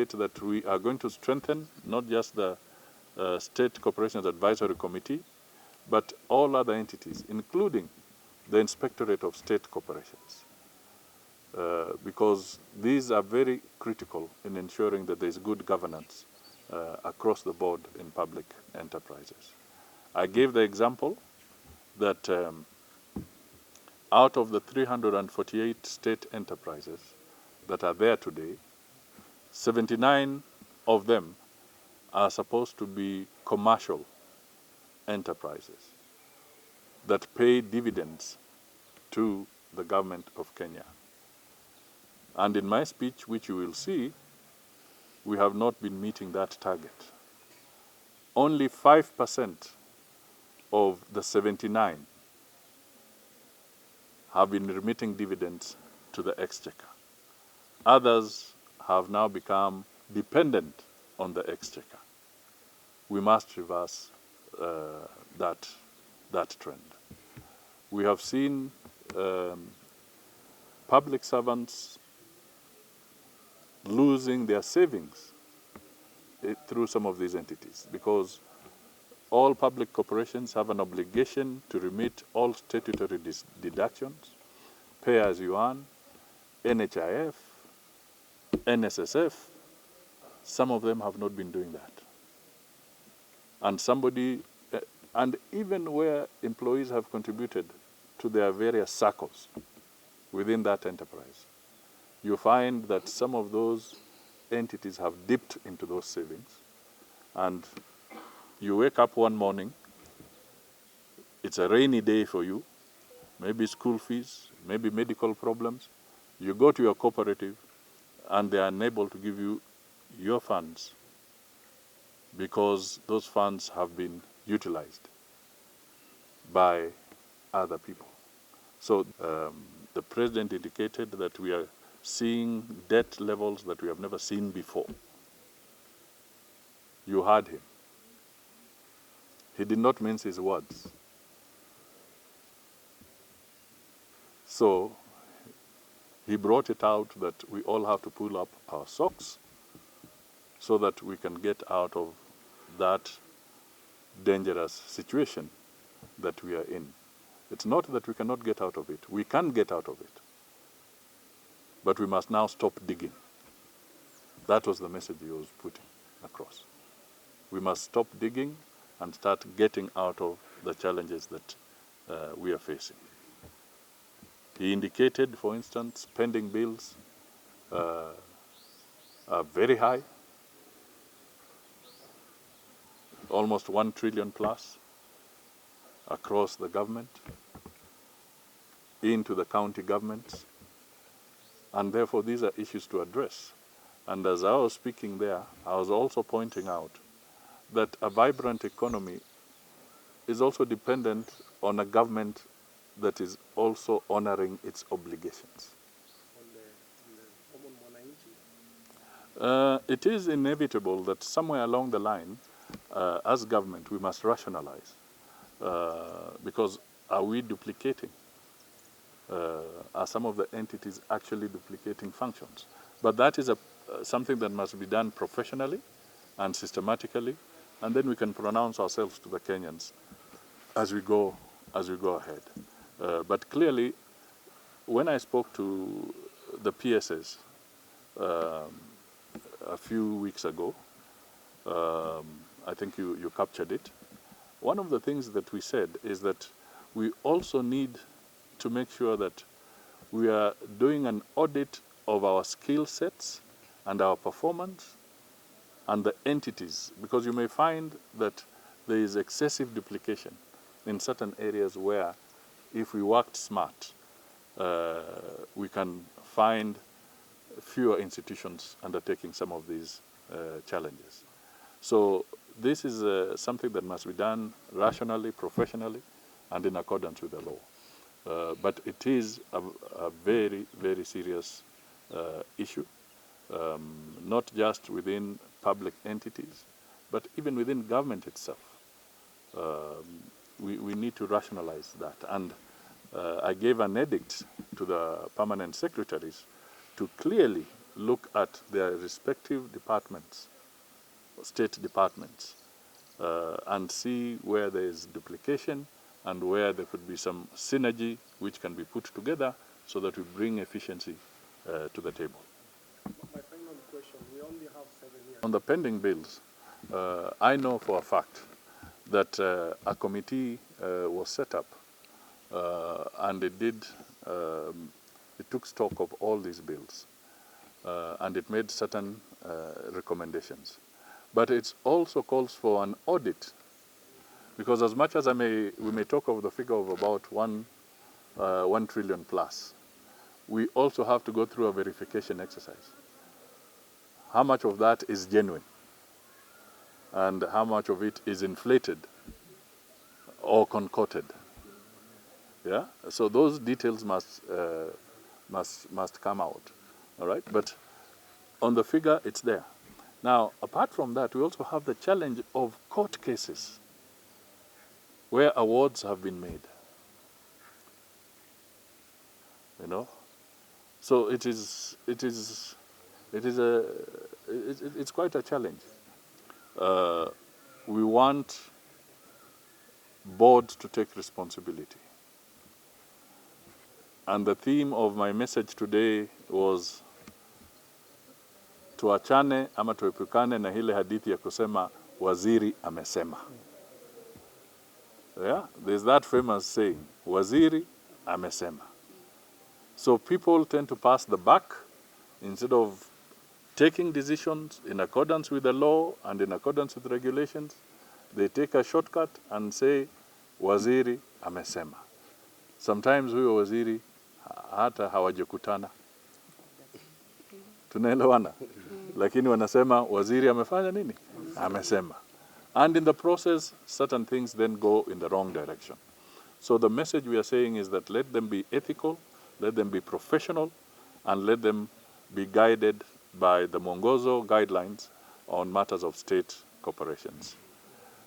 that we are going to strengthen not just the State Corporations Advisory Committee, but all other entities, including the Inspectorate of State Corporations, because these are very critical in ensuring that there is good governance across the board in public enterprises. I gave the example that out of the 348 state enterprises that are there today, 79 of them are supposed to be commercial enterprises that pay dividends to the government of Kenya. And in my speech, which you will see, we have not been meeting that target. Only 5% of the 79 have been remitting dividends to the exchequer. Others have now become dependent on the exchequer. We must reverse that trend. We have seen public servants losing their savings through some of these entities, because all public corporations have an obligation to remit all statutory deductions, pay as you earn, NHIF, NSSF. Some of them have not been doing that. And even where employees have contributed to their various circles within that enterprise, you find that some of those entities have dipped into those savings, and you wake up one morning, it's a rainy day for you, maybe school fees, maybe medical problems. You go to your cooperative and they are unable to give you your funds because those funds have been utilized by other people. So the president indicated that we are seeing debt levels that we have never seen before. You heard him. He did not mince his words. So he brought it out that we all have to pull up our socks so that we can get out of that dangerous situation that we are in. It's not that we cannot get out of it. We can get out of it. But we must now stop digging. That was the message he was putting across. We must stop digging and start getting out of the challenges that we are facing. He indicated, for instance, pending bills are very high, almost 1 trillion plus across the government, into the county governments, and therefore these are issues to address. And as I was speaking there, I was also pointing out that a vibrant economy is also dependent on a government that is also honoring its obligations. It is inevitable that somewhere along the line, as government, we must rationalize. Because are we duplicating? Are some of the entities actually duplicating functions? But that is something that must be done professionally and systematically, and then we can pronounce ourselves to the Kenyans as we go ahead. But clearly, when I spoke to the PSS a few weeks ago, I think you captured it. One of the things that we said is that we also need to make sure that we are doing an audit of our skill sets and our performance and the entities, because you may find that there is excessive duplication in certain areas where, if we worked smart, we can find fewer institutions undertaking some of these challenges. So this is something that must be done rationally, professionally, and in accordance with the law. But it is a very, very serious issue, not just within public entities, but even within government itself. We need to rationalize that. And I gave an edict to the permanent secretaries to clearly look at their respective departments, state departments, and see where there is duplication and where there could be some synergy which can be put together so that we bring efficiency to the table. My final question, we only have 7 years. On the pending bills, I know for a fact that a committee was set up and it took stock of all these bills and it made certain recommendations. But it also calls for an audit, because as much as we may talk of the figure of about 1 trillion plus, we also have to go through a verification exercise. How much of that is genuine and how much of it is inflated or concocted? Yeah, so those details must come out. All right, but on the figure, it's there. Now, apart from that, we also have the challenge of court cases where awards have been made. You know, so it's quite a challenge. We want board to take responsibility. And the theme of my message today was tuachane ama tuepukane na ile hadithi ya kusema waziri amesema. Yeah, there's that famous saying, waziri amesema. So people tend to pass the buck instead of taking decisions in accordance with the law and in accordance with regulations. They take a shortcut and say, waziri amesema. Sometimes huyo waziri hata hawajakutana. Tunaelewana? Lakini wanasema waziri amefanya nini? Amesema. And in the process, certain things then go in the wrong direction. So the message we are saying is that let them be ethical, let them be professional, and let them be guided by the Mwongozo guidelines on matters of state corporations.